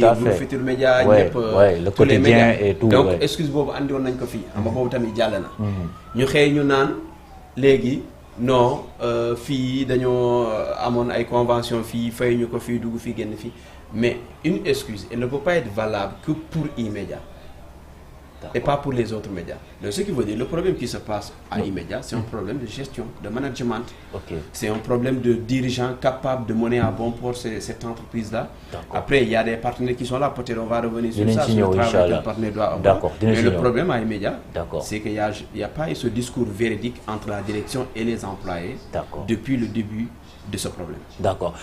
d'ailleurs Groupe Futurs Médias ñëpp le quotidien et tout donc excuse boobu andi woon nañ ko fii xam nga boobu tamit jàll na ñu xëy ñu naan léegi non fii dañoo amoon ay convention fii fay ñu ko fii dugg fii génn fii mais une excuse elle ne peut pas être valable que pour E-Media et pas pour les autres médias. Donc ce qui veut dire le problème qui se passe à E-Media, c'est un problème de gestion, de management. C'est un problème de dirigeants capables de mener à bon port cette entreprise-là. Après, il y a des partenaires qui sont là, peut-être on va revenir sur ça, sur le travail que le partenaire doit avoir. Mais le problème à E-Media, c'est qu'il n'y a pas eu ce discours véridique entre la direction et les employés depuis le début de ce problème. D'accord.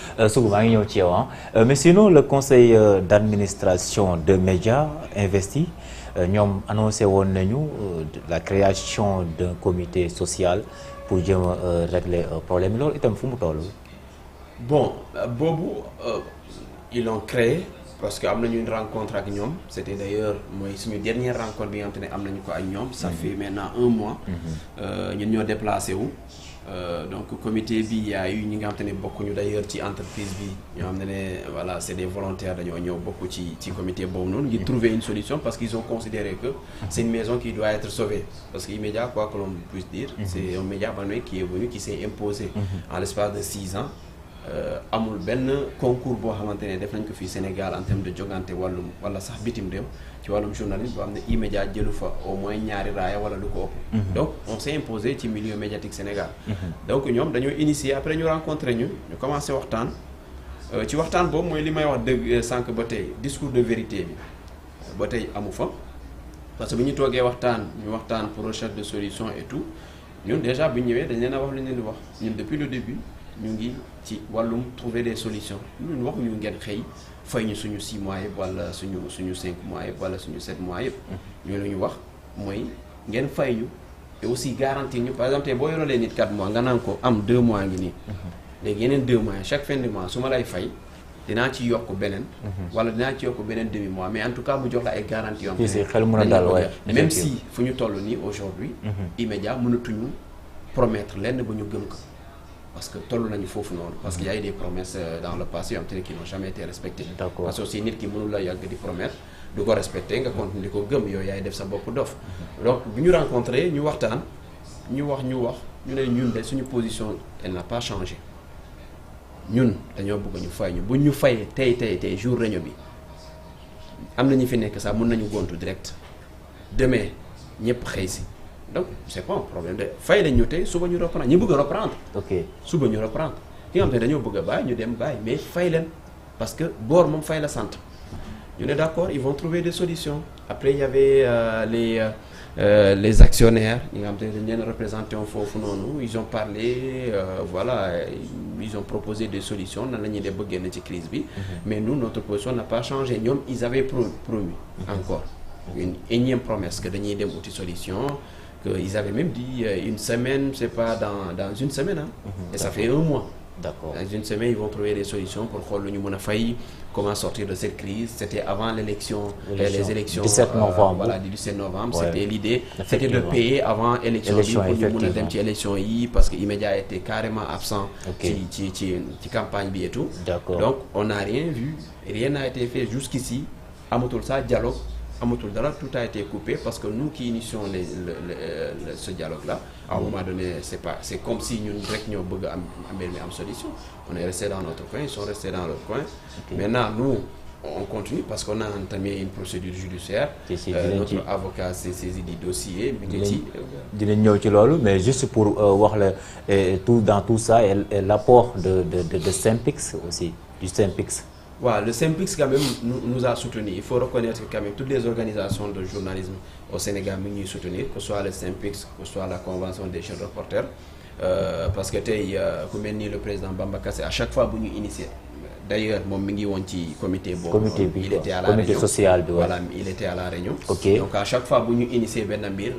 Mais sinon, le conseil d'administration de médias investi ñoom annoncé woon nañu la création d'un comité social pour jéem a régler problème loolu itam fu mu toll. Bon boobu ils l'ont créé parce que am nañu une rencontre ak ñoom c'était d'ailleurs mooy suñu dernière rencontre bi nga xam te ne am nañu ko ak ñoom ça fait maintenant 1 mois ñun ñoo déplacé wu donc comité bi y a eu ñi nga xam te ne bokkuñu d'ailleurs ci entreprise bi ñoo xam ne voilà c'est des volontaires dañoo ñëw bokk ci comité boobu noonu ngir trouver une solution parce qu'ils ont considéré que c'est une maison qui doit être sauvée parce que E-Media quoi que l'on puisse dire c'est un média qui est venu qui s'est imposé en l'espace de 6 ans amul benn concours boo xamante ne def nañ ko fii Sénégal en termes de jogante wàllum wala sax bitim réew ci wàllum journalisme boo xam ne E-Media jëlu fa au moins ñaari raaya wala lu ko ëpp donc on s'est imposé ci milieu médiatique Sénégal donc ñoom dañoo initier après ñu rencontré ñu commencé waxtaan ci waxtaan boobu mooy li may wax dëgg sànq ba tey discours de vérité bi ba tey amu fa parce que bu ñu toogee waxtaan pour recherche de solution et tout ñun déjà bu ñëwee dañ leen a wax lu ñu leen di wax ñun depuis le début ñu ngi ci wàllum trouver des solutions ñun waxuñu ngeen xëy fay ñu suñu 6 mois yëpp wala suñu 5 mois yëpp wala suñu 7 mois yëpp ñu la ñu wax mooy ngeen fay ñu et aussi garantir ñu par exemple tey boo yorolee nit 4 mois nga naan ko am 2 mois ngi nii léegi yeneen 2 mois chaque fin de mois su ma lay fay dinaa ci yokk beneen wala dinaa ci yokk beneen demi mois mais en tout cas mu jox la ay garanties yoo xam ne même si fu ñu toll nii aujourd'hui E-Media mënatuñu promettre lenn ba ñu gëm ko parce que toll nañu foofu noonu parce qu'il y a eu des promesses dans le passé yoo xam te ne qui n'ont jamais été respectées parce que aussi nit ki mënul la yàgg di promettre du ko respecter nga continuer di ko gëm yow yaay def sa bopp dof donc bu ñu rencontré ñu waxtaan ñu wax ñu ne ñun de suñu position elle n'a pas changé ñun dañoo bëgg ñu fay ñu bu ñu fayee tey jour réunion bi am na ñu fi nekk sax mën nañu gontu direct demain ñëpp xëy si donc c'est pas un problème de fay lañ ñu tey suba ñu reprendre ñu bëgg a reprendre suba ñu reprendre ki nga xam te dañoo bëgg a bàyyi ñu dem bàyyi mais fay leen parce que boor moom fay la sant ñu ne d'accord ils vont trouver des solutions après il y avait les actionnaires ñi nga xam te dañ leen représenté woon foofu noonu ils ont parlé voilà ils ont proposé des solutions nan la ñuy def ba génn ci crise bi mais nous notre position n'a pas changé ñoom ils avaient promis encore une énième promesse que dañuy dem outil solution qu'ils avaient même dit une semaine c'est pas dans une semaine et ça fait 1 mois D'accord. Dans une semaine ils vont trouver des solutions pour xool lu ñu mën a fay comment sortir de cette crise c'était avant les élections 17 novembre voilà du 17 novembre c'était l'idée c'était de payer avant élection bi pour ñu mën a dem ci élection yi parce que E-Media était carrément absent ci campagne bi et tout donc on n'a rien vu rien n'a été fait jusqu'ici amatul ça dialogue amatul dara tout a été coupé parce que nous qui initions ce dialogue là à un moment donné c'est comme si ñun rek ñoo bëgg am mbir mi am solution on est resté dans notre coin ils sont restés dans leur coin maintenant nous on continue parce qu'on a entamé une procédure judiciaire notre avocat s'est saisi du dossier mi ngi ci dinañ ñëw ci loolu mais juste pour wax la dans tout ça et l'apport de SYNPICS aussi du SYNPICS. Ouais, le SYNPICS quand même nous a soutenus. Il faut reconnaître que quand même toutes les organisations de journalisme au Sénégal nous soutenir, que ce soit le SYNPICS, que ce soit la Convention des jeunes reporters. Parce que comme le président Bamba Kassé, à chaque fois que nous initions, d'ailleurs, mon mingi wonti comité il était à la comité réunion. Social, voilà, il était à la réunion. Okay. Donc à chaque fois que nous initions Benambir,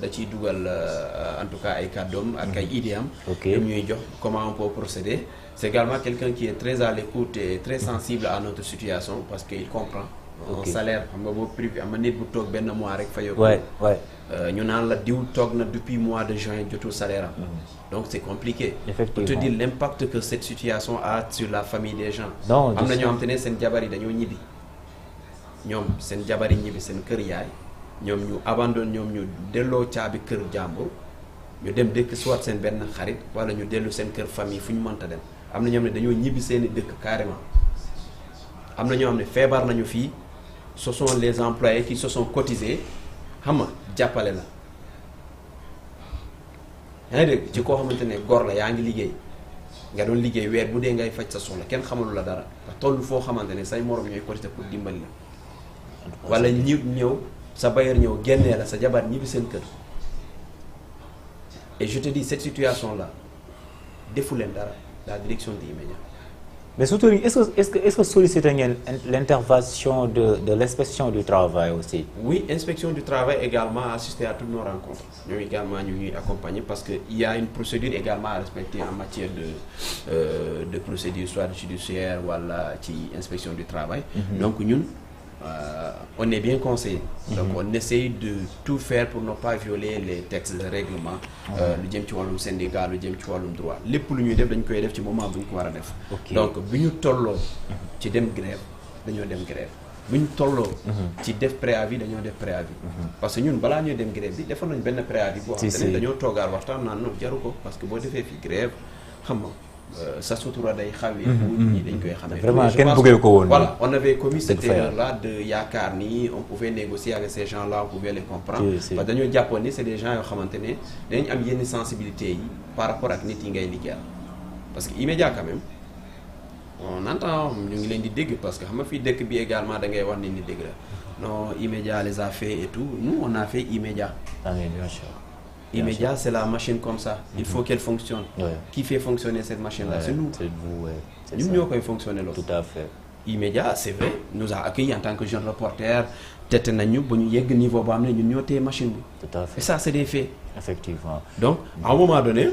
en tout cas avec Adom, avec IDM, comment on peut procéder. C'est également quelqu'un qui est très à l'écoute et très sensible à notre situation parce qu'il comprend. Un salaire, privé, ñu naan la diw toog na depuis mois de juin jotul salaire donc c'est compliqué pour te dire l'impact que cette situation a sur la famille des gens am na ñoo xam te ne seen jabar yi dañoo ñibbi ñoom seen jabar yi ñibbi seen kër yaay ñoom ñu abandonné ñoom ñu delloo caabi kër jàmbur ñu dem dëkk soit seen benn xarit wala ñu dellu seen kër famille fu ñu mënta dem am na ñoo xam ne dañoo ñibbi seeni dëkk carrément am na ñoo xam ne feebar nañu fii ce sont les employés qui se sont cotisés xam nga jàppale la yaa ngi dégg ci koo xamante ne góor la yaa ngi liggéey nga doon liggéey weer bu dee ngay faj sa soxla kenn xamalu la dara ndax toll foo xamante ne say morom ñooy cotiser pour dimbali la wala ñëw sa bailleur ñëw génnee la sa jabar ñibbi seen kër et je te dis cette situation là defu leen dara la direction d'E-Media. Mais surtout, est-ce que solliciter l'intervention de l'inspection du travail aussi? Oui, l'inspection du travail également a assisté à toutes nos rencontres. Nous également nous accompagnés parce qu'il y a une procédure également à respecter en matière de procédure, soit judiciaire ou à l'inspection du travail. Donc nous, on est bien conseillé. Donc on essaye de tout faire pour ne pas violer les textes de règlement. Le jëm ci wàllum syndicat, le jëm ci wàllum droit. Lépp lu ñuy def dañ koy def ci moment bu ñu ko war a def. Donc bu ñu tolloo ci dem grève dañoo dem grève. bu ñu tolloo ci def préavis dañoo def préavis. parce que ñun balaa ñuy dem grève bi defoon nañ benn préavis boo xam ne dañoo toogaar waxtaan naan non jaru ko parce que boo defee fi grève xam nga sa sutura day xawee ñi dañ koy xamee vraiment kenn bëggee ko woon. Voilà, on avait commis cette erreur-là de yaakaar ni on pouvait négocier avec ces gens-là, on pouvait les comprendre parce que dañoo jàppoon ni c'est des gens yoo xamante ne dañ am yenn sensibilité yi par rapport ak nit yi ngay liggéeyal parce que E-Media quand même on entend ñu ngi leen di dégg parce que xam nga fii dëkk bi également da ngay wax ni dégg la non E-Media les a fait et tout nous on a fait E-Media. Bien sûr. E-Media, c'est la machine comme ça. Il faut qu'elle fonctionne. Qui fait fonctionner cette machine-là? C'est nous. C'est vous, Nous, nous qui fonctionner là. Tout à fait. E-Media, c'est vrai, nous a accueillis en tant que jeune reporter. Peut-être nous avons un niveau où nous avons machine. Tout à fait. Et ça, c'est des faits. Effectivement. Donc, à un moment donné,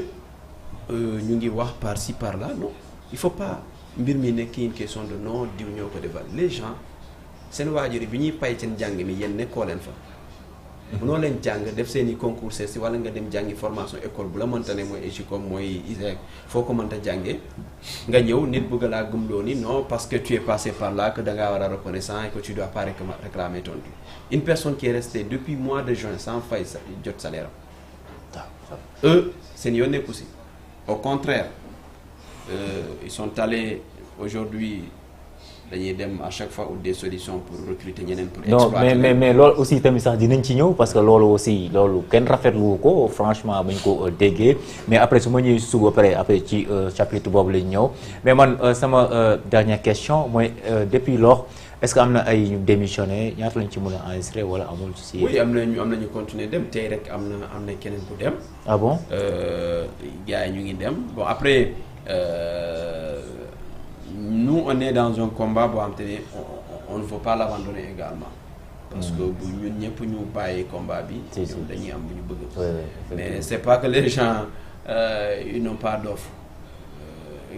nous avons voir par-ci, par-là. Non, il ne faut pas. Une question de non, les gens, c'est nous qui avons payé un jang, mais ils ne connaissent pas. Munoo leen jàng def seen i concours si wala nga dem jàngi formation école bu la mënta ne mooy EJCOM mooy ISEC foo ko mënta jàngee nga ñëw nit bëgg laa gëmloo ni non parce que tu es passé par là que da ngaa war a reconnaissant et que tu dois pas réclamer ton dû. Une personne qui est restée depuis mois de juin sans fay jot salaire am eux seen yoon nekku si au contraire ils sont allés aujourd'hui dañuy dem à chaque fois ou des solutions pour recruter ñeneen pour exploiter. Non mais loolu aussi tamit sax dinañ ci ñëw parce que loolu aussi loolu kenn rafetlu ko franchement bañ ko déggee mais après su ma ñëwee suba après ci chapitre boobu lañ ñëw mais man sama dernière question mooy depuis lors est-ce que am na ay ñu démissionné ñaata lañ ci mën a enregistré wala amul ci. Oui am nañu continuer dem tey rek am na keneen bu dem. Ah bon. Gars yi ñu ngi dem bon après. Nous, on est dans un combat on ne veut pas l'abandonner également. Parce que bu ñun ñëpp ñu bàyyi combat bi. dañuy am bu ñu bëgg. Mais c'est pas que les gens ils n'ont pas d'offres.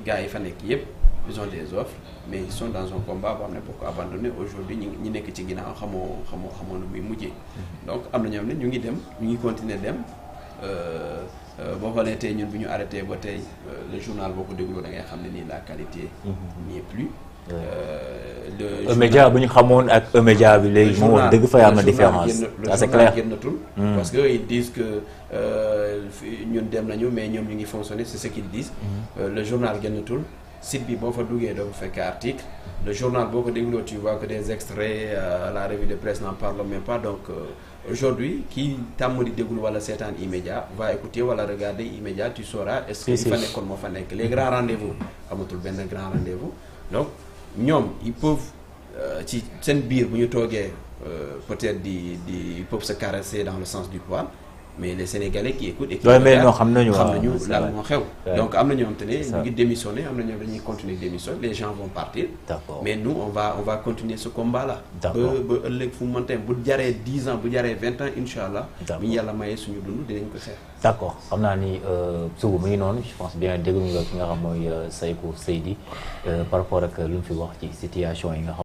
Gars yi fa nekk yëpp ils ont des offres mais ils sont dans un combat boo xam ne pour ko abandonner aujourd'hui ñi nekk ci ginnaaw xamoo nu muy mujjee. Donc am na ñoo xam ne ñu ngi dem ñu ngi continuer dem. boo xoolee tey ñun bu ñu arrêté ba tey le journal boo ko dégloo da ngay xam ne nii la qualité n'y est plus. E-Media bu ñu xamoon ak E-Media bi léegi moom wax dëgg fa am na différence. C'est clair génnatul parce que ils disent que ñun dem nañu mais ñoom ñu ngi fonctionner c'est ce qu'ils disent. Le journal génnatul site bi boo fa duggee doo fa fekk article. Le journal boo ko dégloo tu vois que des extraits la revue de presse n'en parle même pas donc. Aujourd'hui kii tàmm di déglu wala seetaan E-Media va écouter wala regarder E-Media tu sauras est-ce que il fa nekkoon moo fa nekk les grands rendez-vous amatul benn grand rendez-vous donc ñoom ils peuvent ci seen biir bu ñu toogee peut-être ils peuvent se caresser dans le sens du poil mais les Sénégalais qui écoutent et qui xam nañu lan moo xew donc am na ñoo xam te ne ñu ngi démissionner am na ñoom dañuy continuer démissionner les gens vont partir. Mais nous on va continuer ce combat là ba ëllëg fu mu mënta bu jaree 10 ans bu jaree 20 ans incha allah bu ñu yàlla mayee suñu dund dinañ ko xeex. D'accord xam naa ni sugu mu ngi noonu je pense bien déglu nga ki nga xam mooy Saykou Seydi par rapport ak lu mu fi wax ci situation yi nga xam